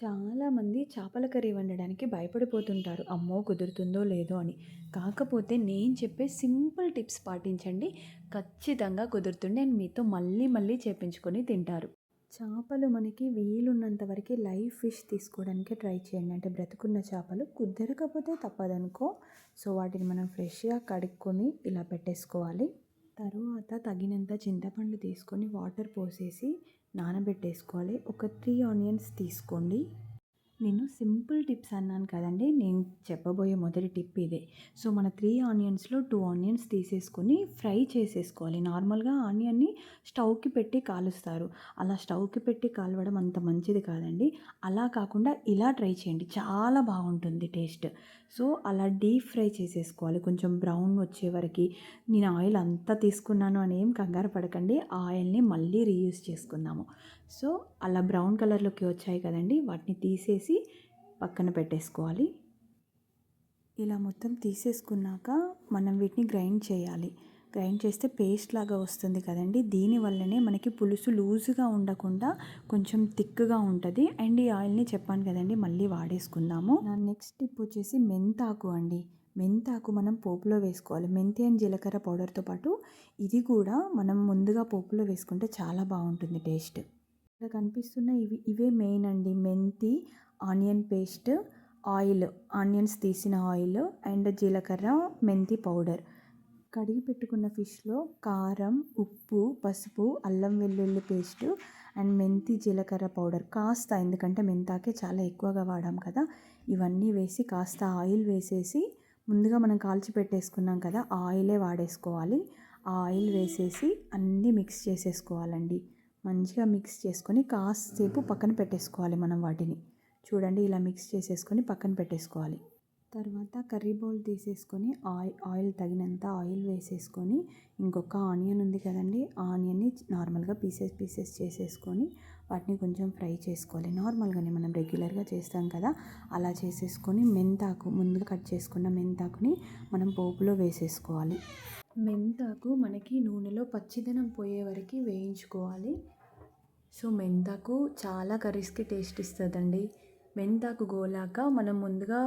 చాలామంది చేపల కర్రీ వండడానికి భయపడిపోతుంటారు. అమ్మో! కుదురుతుందో లేదో అని. కాకపోతే నేను చెప్పే సింపుల్ టిప్స్ పాటించండి. ఖచ్చితంగా కుదురుతుంది. అండ్ మీతో మళ్ళీ మళ్ళీ చేపించుకొని తింటారు. చేపలు మనకి వీలున్నంత వరకి లైవ్ ఫిష్ తీసుకోవడానికే ట్రై చేయండి. అంటే బ్రతికున్న చేపలు. కుదరకపోతే తప్పదనుకో. సో వాటిని మనం ఫ్రెష్‌గా కడుక్కొని ఇలా పెట్టేసుకోవాలి. తరువాత తగినంత చింతపండు తీసుకొని వాటర్ పోసేసి నానబెట్టేసుకోవాలి. ఒక 3 ఆనియన్స్ తీసుకోండి. నేను సింపుల్ టిప్స్ అన్నాను కదండీ! నేను చెప్పబోయే మొదటి టిప్ ఇదే. సో, మన 3 ఆనియన్స్‌లో 2 ఆనియన్స్ తీసేసుకొని ఫ్రై చేసేసుకోవాలి. నార్మల్‌గా ఆనియన్‌ని స్టవ్‌కి పెట్టి కాలుస్తారు. అలా స్టవ్‌కి పెట్టి కాలవడం అంత మంచిది కాదండి. అలా కాకుండా ఇలా ట్రై చేయండి. చాలా బాగుంటుంది టేస్ట్. సో, అలా డీప్ ఫ్రై చేసేసుకోవాలి. కొంచెం బ్రౌన్ వచ్చే వరకి. నేను ఆయిల్ అంతా తీసుకున్నాను అని ఏం కంగారు పడకండి. ఆ ఆయిల్‌ని మళ్ళీ రీయూజ్ చేసుకుందాము. సో, అలా బ్రౌన్ కలర్‌లోకి వచ్చాయి కదండీ! వాటిని తీసేసి పక్కన పెట్టేసుకోవాలి. ఇలా మొత్తం తీసేసుకున్నాక మనం వీటిని గ్రైండ్ చేయాలి. గ్రైండ్ చేస్తే పేస్ట్ లాగా వస్తుంది కదండీ! దీనివల్లనే మనకి పులుసు లూజ్‌గా ఉండకుండా కొంచెం థిక్‌గా ఉంటది. అండ్ ఈ ఆయిల్‌ని చెప్పాను కదండీ! మళ్ళీ వాడేసుకుందాము. నా నెక్స్ట్ టిప్ వచ్చేసి మెంతాకు అండి. మెంతాకు మనం పోపులో వేసుకోవాలి. మెంతి అండ్ జీలకర్ర పౌడర్‌తో పాటు ఇది కూడా మనం ముందుగా పోపులో వేసుకుంటే చాలా బాగుంటుంది టేస్ట్. ఇక్కడ కనిపిస్తున్న ఇవే మెయిన్ అండి. మెంతి, ఆనియన్ పేస్ట్, ఆయిల్, ఆనియన్స్ తీసిన ఆయిల్ అండ్ జీలకర్ర, మెంతి పౌడర్. కడిగి పెట్టుకున్న ఫిష్‌లో కారం, ఉప్పు, పసుపు, అల్లం వెల్లుల్లి పేస్టు అండ్ మెంతి, జీలకర్ర పౌడర్ కాస్త, ఎందుకంటే మెంతాకే చాలా ఎక్కువగా వాడాం కదా! ఇవన్నీ వేసి కాస్త ఆయిల్ వేసేసి ముందుగా మనం కాల్చి పెట్టేసుకున్నాం కదా! ఆ ఆయిలే వాడేసుకోవాలి. ఆ ఆయిల్ వేసేసి అన్నీ మిక్స్ చేసేసుకోవాలండి. మంచిగా మిక్స్ చేసుకొని కాసేపు పక్కన పెట్టేసుకోవాలి మనం వాటిని. చూడండి ఇలా మిక్స్ చేసేసుకొని పక్కన పెట్టేసుకోవాలి. తర్వాత కర్రీ బౌల్ తీసేసుకొని ఆయిల్ తగినంత ఆయిల్ వేసేసుకొని ఇంకొక ఆనియన్ ఉంది కదండీ! ఆ ఆనియన్‌ని నార్మల్‌గా పీసెస్ చేసేసుకొని వాటిని కొంచెం ఫ్రై చేసుకోవాలి. నార్మల్‌గానే మనం రెగ్యులర్‌గా చేస్తాం కదా! అలా చేసేసుకొని మెంతాకు ముందుగా కట్ చేసుకున్న మెంతాకుని మనం పోపులో వేసేసుకోవాలి. మెంతాకు మనకి నూనెలో పచ్చిదనం పోయే వరకు వేయించుకోవాలి. సో, మెంతాకు చాలా కర్రీస్‌కి టేస్ట్ ఇస్తదండి. మెంతాకు గోలాక మనం ముందుగా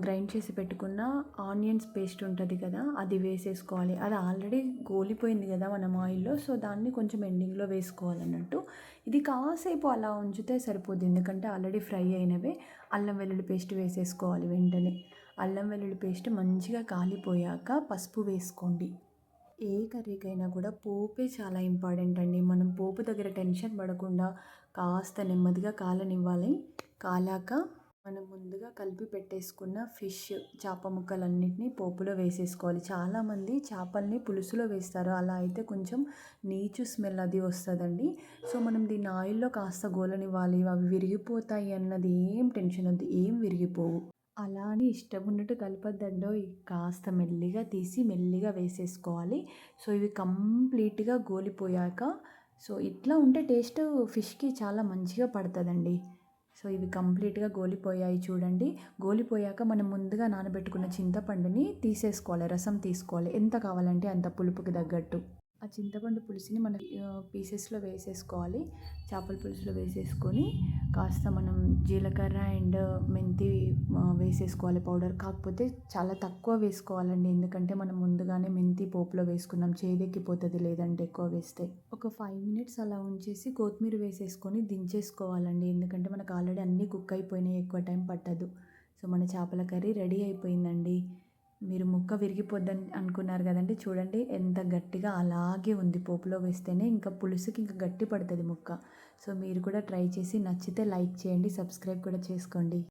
గ్రైండ్ చేసి పెట్టుకున్న ఆనియన్స్ పేస్ట్ ఉంటుంది కదా! అది వేసేసుకోవాలి. అది ఆల్రెడీ గోలిపోయింది కదా మనం ఆయిల్‌లో. సో, దాన్ని కొంచెం ఎండింగ్‌లో వేసుకోవాలన్నట్టు. ఇది కాసేపు అలా ఉంచితే సరిపోద్ది. ఎందుకంటే ఆల్రెడీ ఫ్రై అయినవే. అల్లం వెల్లుల్లి పేస్ట్ వేసేసుకోవాలి వెంటనే. అల్లం వెల్లుల్లి పేస్ట్ మంచిగా కాలిపోయాక పసుపు వేసుకోండి. ఏ కర్రీకైనా కూడా పోపే చాలా ఇంపార్టెంట్ అండి. మనం పోపు దగ్గర టెన్షన్ పడకుండా కాస్త నెమ్మదిగా కాలనివ్వాలి. కాలాక మనం ముందుగా కలిపి పెట్టేసుకున్న ఫిష్, చేప ముక్కలన్నిటిని పోపులో వేసేసుకోవాలి. చాలామంది చేపల్ని పులుసులో వేస్తారు. అలా అయితే కొంచెం నీచు స్మెల్ అది వస్తుందండి. సో, మనం దీన్ని ఆయిల్‌లో కాస్త గోలనివ్వాలి. అవి విరిగిపోతాయి అన్నది ఏం టెన్షన్ వద్దు. ఏం విరిగిపోవు. అలా అని ఇష్టం ఉన్నట్టు కలపొద్దండోయ్. కాస్త మెల్లిగా తీసి మెల్లిగా వేసేసుకోవాలి. సో, ఇవి కంప్లీట్‌గా గోలిపోయాక, సో, ఇట్లా ఉంటే టేస్ట్ ఫిష్‌కి చాలా మంచిగా పడతదండి. సో, ఇవి కంప్లీట్‌గా గోలిపోయాయి చూడండి. గోలిపోయాక మనం ముందుగా నానబెట్టుకున్న చింతపండుని తీసేసుకోవాలి. రసం తీసుకోవాలి. ఎంత కావాలంటే అంత పులుపుకి తగ్గట్టు. ఆ చింతపండు పులుసుని మనం పీసెస్‌లో వేసేసుకోవాలి. చేపల పులుసులో వేసేసుకొని కాస్త మనం జీలకర్ర అండ్ మెంతి వేసేసుకోవాలి పౌడర్. కాకపోతే చాలా తక్కువ వేసుకోవాలండి. ఎందుకంటే మనం ముందుగానే మెంతి పోపులో వేసుకున్నాం. చేదెక్కిపోతది లేదంటే ఎక్కువ వేస్తే. ఒక 5 మినిట్స్ అలా ఉంచేసి కొత్తిమీర వేసేసుకొని దించేసుకోవాలండి. ఎందుకంటే మనకు ఆల్రెడీ అన్నీ కుక్ అయిపోయినాయి. ఎక్కువ టైం పట్టదు. సో, మన చేపల కర్రీ రెడీ అయిపోయిందండి. మీరు ముక్క విరిగిపోద్దని అనుకున్నారు కదండీ! చూడండి ఎంత గట్టిగా అలాగే ఉంది. పోపులో వేస్తేనే ఇంకా పులుసుకి ఇంకా గట్టి పడుతుంది ముక్క. సో, మీరు కూడా ట్రై చేసి నచ్చితే లైక్ చేయండి. సబ్స్క్రైబ్ కూడా చేసుకోండి.